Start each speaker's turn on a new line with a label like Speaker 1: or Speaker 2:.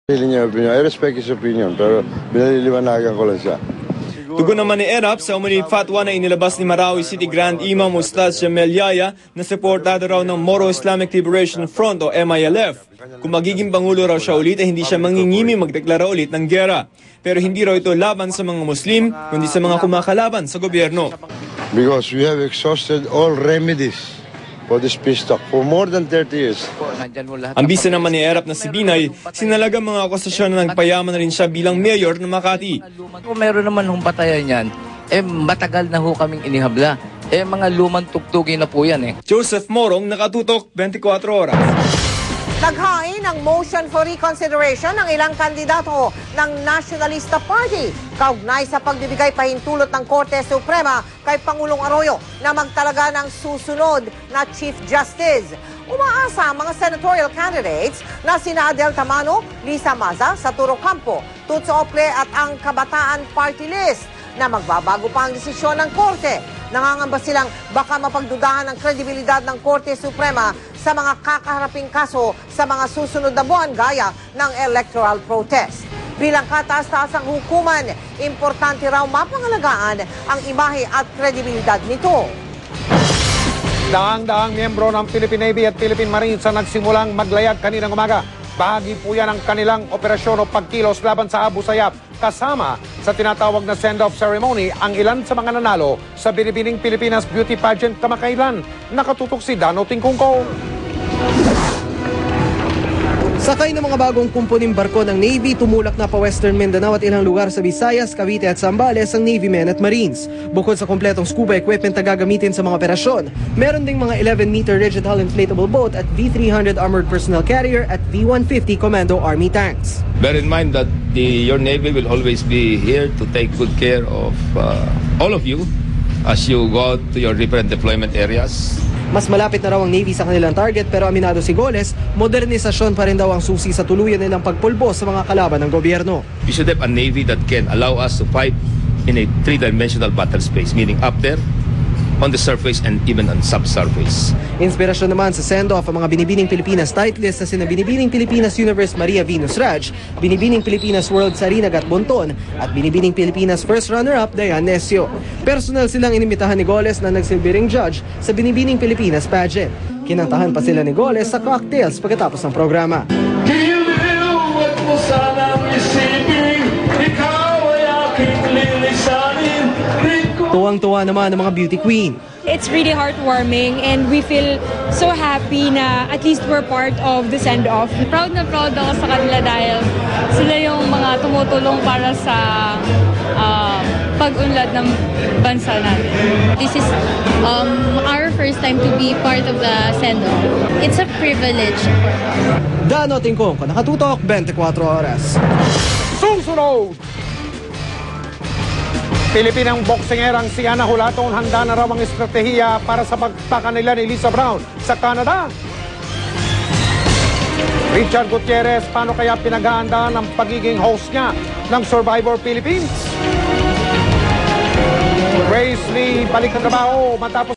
Speaker 1: Niya opinion. I respect his opinion, pero binaliliwanagan ko lang siya.
Speaker 2: Tugon naman ni ERAP sa umuling fatwa na inilabas ni Marawi City Grand Imam Ustaz Jamel Yaya na suportado raw ng Moro Islamic Liberation Front o MILF. Kung magiging pangulo raw siya ulit ay hindi siya mangingimi magdeklara ulit ng giyera. Pero hindi raw ito laban sa mga Muslim, kundi sa mga kumakalaban sa gobyerno.
Speaker 1: Because we have exhausted all remedies for this peace talk for more than 30 years.
Speaker 2: Ang bisa naman ni ERAP na si Binay, sinalagang mga akusasyon na nagpayaman na rin siya bilang mayor ng Makati.
Speaker 3: Kung meron naman hong patayan yan, matagal na ho kaming inihabla. Mga lumang tuktukin na po yan
Speaker 2: Joseph Morong, nakatutok, 24 oras.
Speaker 4: Naghain ang motion for reconsideration ng ilang kandidato ng Nationalista Party kaugnay sa pagbibigay pahintulot ng Korte Suprema kay Pangulong Arroyo na magtalaga ng susunod na Chief Justice. Umaasa ang mga senatorial candidates na sina Adel Tamano, Lisa Maza, Saturo Campo, Tutso Ople at ang Kabataan Party List na magbabago pa ang desisyon ng Korte. Nangangamba silang baka mapagdudahan ang kredibilidad ng Korte Suprema sa mga kakaharaping kaso sa mga susunod na buwan gaya ng electoral protest. Bilang kataas-taasang hukuman, importante raw mapangalagaan ang imahe at kredibilidad nito.
Speaker 5: Daang-daang miyembro ng Philippine Navy at Philippine Marines ang nagsimulang maglayag kaninang umaga. Bahagi po yan ang kanilang operasyon o pagkilos laban sa Abu Sayyaf. Kasama sa tinatawag na send-off ceremony ang ilan sa mga nanalo sa Binibining Pilipinas Beauty Pageant kamakailan. Nakatutok si Dano Tingkungko.
Speaker 6: Sakay ng mga bagong kumpuning barko ng Navy, tumulak na pa Western Mindanao at ilang lugar sa Visayas, Cavite at Zambales ang Navy men at Marines. Bukod sa kompletong scuba equipment na gagamitin sa mga operasyon, meron ding mga 11-meter rigid hull inflatable boat at V-300 armored personnel carrier at V-150 Commando Army tanks.
Speaker 7: Bear in mind that your Navy will always be here to take good care of all of you as you go to your different deployment areas.
Speaker 6: Mas malapit na raw ang Navy sa kanilang target pero aminado si Goles, modernisasyon pa rin daw ang susi sa tuluyan nilang pagpulbo sa mga kalaban ng gobyerno.
Speaker 7: We should have a Navy that can allow us to fight in a three-dimensional battle space, meaning up there, on the surface, and even on subsurface.
Speaker 6: Inspirasyon naman sa send-off ang mga Binibining Pilipinas titleist na sina Binibining Pilipinas Universe Maria Venus Raj, Binibining Pilipinas World Sarina Gat Bonton, at Binibining Pilipinas First Runner-Up Dayan Necio. Personal silang inimitahan ni Goles na nagsilbiring judge sa Binibining Pilipinas pageant. Kinantahan pa sila ni Goles sa cocktails pagkatapos ng programa. Tuwang-tuwa naman ang mga beauty queen.
Speaker 8: It's really heartwarming and we feel so happy na at least we're part of the send-off. Proud na proud ako sa kanila dahil sila yung mga tumutulong para sa pag-unlad ng bansa natin.
Speaker 9: This is our first time to be part of the send-off. It's a privilege.
Speaker 6: Dano Tingkong, nakatutok, 24 oras.
Speaker 5: Susunod! Pilipinang boksingerang si Ana Hulaton handa na raw ang estratehiya para sa pagtakan nila ni Lisa Brown sa Canada. Richard Gutierrez, paano kaya pinaghahandaan ang pagiging host niya ng Survivor Philippines? Grace Lee, balik ng trabaho matapos